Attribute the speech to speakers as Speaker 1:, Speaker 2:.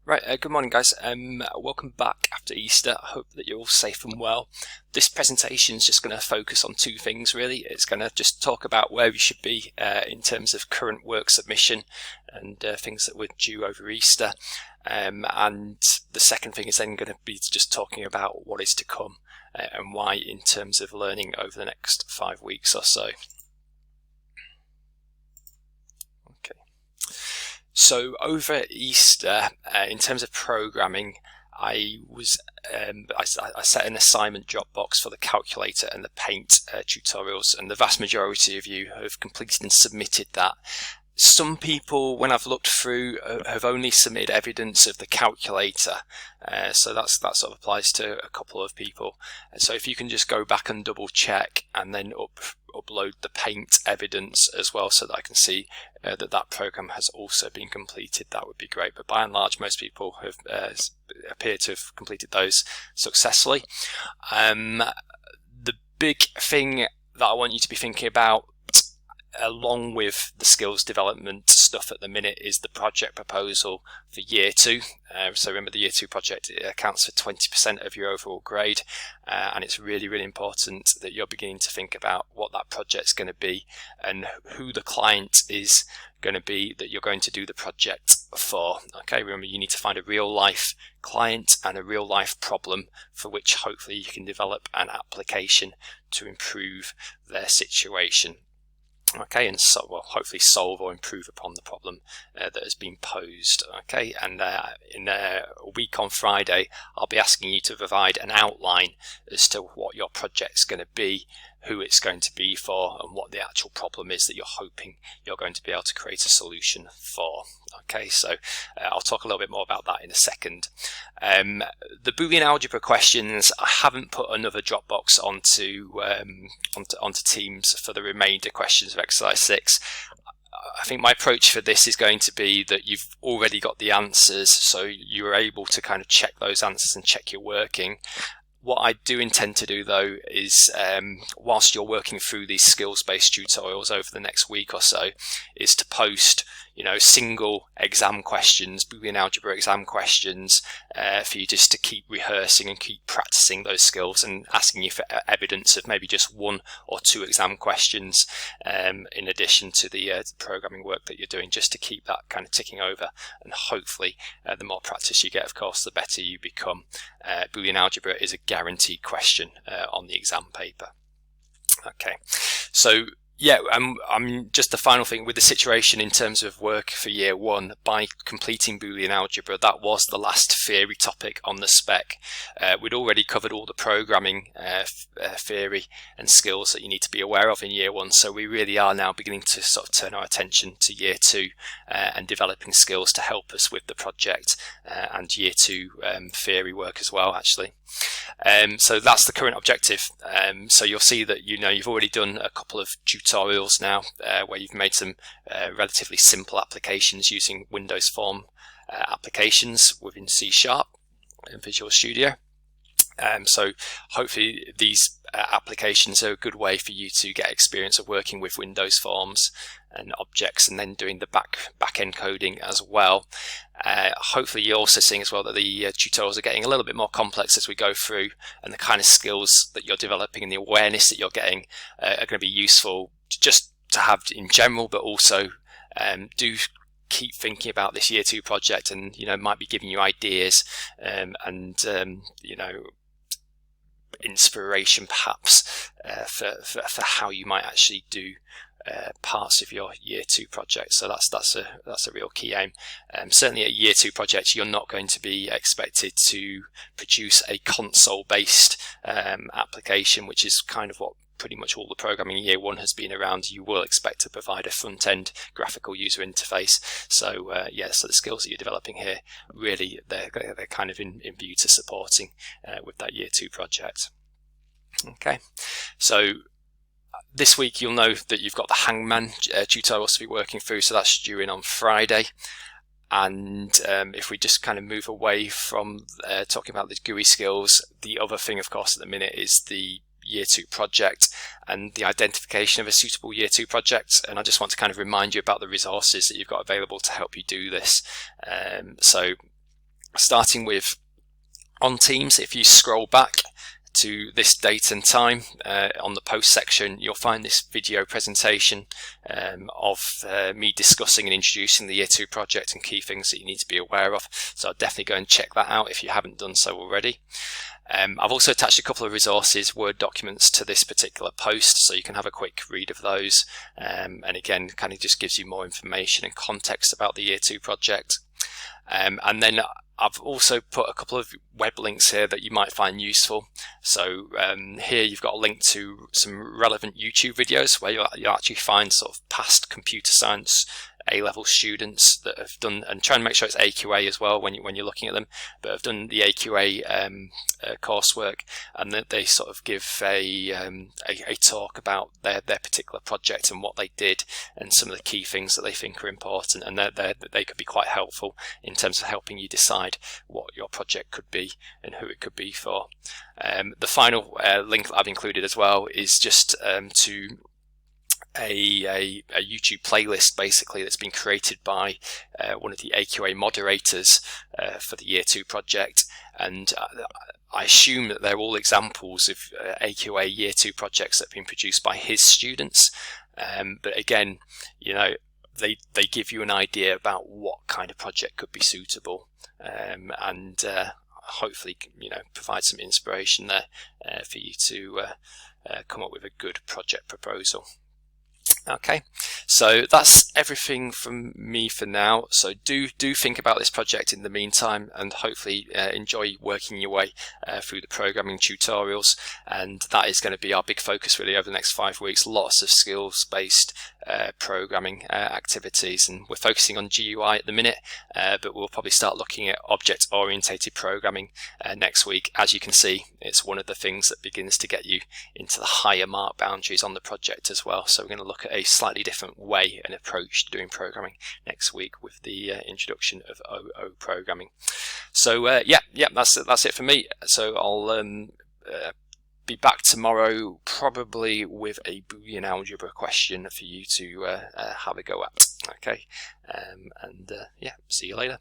Speaker 1: Right, good morning guys. Welcome back after Easter. I hope that you're all safe and well. This presentation is just going to focus on two things really. It's going to just talk about where we should be in terms of current work submission and things that were due over Easter. And the second thing is then going to be just talking about what is to come and why in terms of learning over the next 5 weeks or so. So over Easter, in terms of programming, I set an assignment Dropbox for the calculator and the paint tutorials, and the vast majority of you have completed and submitted that. Some people, when I've looked through, have only submitted evidence of the calculator, so that sort of applies to a couple of people. So if you can just go back and double check and then upload the paint evidence as well, so that I can see that program has also been completed, that would be great. But by and large, most people have appear to have completed those successfully. The big thing that I want you to be thinking about, along with the skills development stuff at the minute, is the project proposal for year 2. So remember, the year 2 project accounts for 20% of your overall grade, and it's really important that you're beginning to think about what that project's going to be and who the client is going to be that you're going to do the project for. Okay, remember, you need to find a real life client and a real life problem for which hopefully you can develop an application to improve their situation. Okay, and so hopefully solve or improve upon the problem that has been posed. Okay, and in a week on Friday, I'll be asking you to provide an outline as to what your project's going to be, who it's going to be for, and what the actual problem is that you're hoping you're going to be able to create a solution for. Okay, so I'll talk a little bit more about that in a second. The Boolean algebra questions, I haven't put another Dropbox onto Teams for the remainder questions of exercise 6. I think my approach for this is going to be that you've already got the answers, so you're able to kind of check those answers and check your working. What I do intend to do though is, whilst you're working through these skills-based tutorials over the next week or so, is to post, single exam questions, Boolean algebra exam questions, for you just to keep rehearsing and keep practicing those skills, and asking you for evidence of maybe just 1 or 2 exam questions in addition to the programming work that you're doing, just to keep that kind of ticking over. And hopefully the more practice you get, of course, the better you become. Boolean algebra is a guaranteed question on the exam paper. Okay, so yeah, just the final thing with the situation in terms of work for year 1, by completing Boolean algebra, that was the last theory topic on the spec. We'd already covered all the programming theory and skills that you need to be aware of in year 1, so we really are now beginning to sort of turn our attention to year 2 and developing skills to help us with the project and year 2 theory work as well, actually. So that's the current objective. So you'll see that you've already done a couple of tutorials now where you've made some relatively simple applications using Windows Form applications within C# and Visual Studio. So hopefully these applications are a good way for you to get experience of working with Windows Forms and objects, and then doing the back-end coding as well. Hopefully you're also seeing as well that the tutorials are getting a little bit more complex as we go through, and the kind of skills that you're developing and the awareness that you're getting are going to be useful just to have in general, but also do keep thinking about this year 2 project, and might be giving you ideas and inspiration perhaps for how you might actually do parts of your year 2 project. So that's a real key aim. Certainly at year 2 projects, you're not going to be expected to produce a console-based application, which is kind of what pretty much all the programming in year 1 has been around. You will expect to provide a front-end graphical user interface. So so the skills that you're developing here, really they're kind of in view to supporting with that year 2 project. Okay, so this week you'll know that you've got the Hangman tutorials to be working through, so that's due in on Friday. And if we just kind of move away from talking about the GUI skills, the other thing, of course, at the minute is the year 2 project and the identification of a suitable year 2 project. And I just want to kind of remind you about the resources that you've got available to help you do this. So starting with on Teams. If you scroll back to this date and time on the post section, you'll find this video presentation of me discussing and introducing the Year 2 project and key things that you need to be aware of. So I'll definitely go and check that out if you haven't done so already. I've also attached a couple of resources, Word documents, to this particular post, so you can have a quick read of those. And again, kind of just gives you more information and context about the Year 2 project. And then I've also put a couple of web links here that you might find useful. So here you've got a link to some relevant YouTube videos where you'll actually find sort of past computer science A-level students that have done, and try and make sure it's AQA as well when you're looking at them, but have done the AQA coursework, and that they sort of give a talk about their particular project and what they did and some of the key things that they think are important, and that they could be quite helpful in terms of helping you decide what your project could be and who it could be for. The final link that I've included as well is just to a YouTube playlist basically that's been created by one of the AQA moderators for the Year 2 project, and I assume that they're all examples of AQA Year 2 projects that have been produced by his students, but again, you know, they give you an idea about what kind of project could be suitable, and hopefully, you know, provide some inspiration there for you to come up with a good project proposal. Okay, so that's everything from me for now. So do think about this project in the meantime, and hopefully enjoy working your way through the programming tutorials. And that is going to be our big focus really over the next 5 weeks. Lots of skills-based programming activities, and we're focusing on GUI at the minute, but we'll probably start looking at object-orientated programming next week. As you can see, it's one of the things that begins to get you into the higher mark boundaries on the project as well. So we're going to look at a slightly different way and approach to doing programming next week with the introduction of OO programming. So yeah, that's it for me. So I'll be back tomorrow, probably with a Boolean algebra question for you to have a go at. Okay, and yeah, see you later.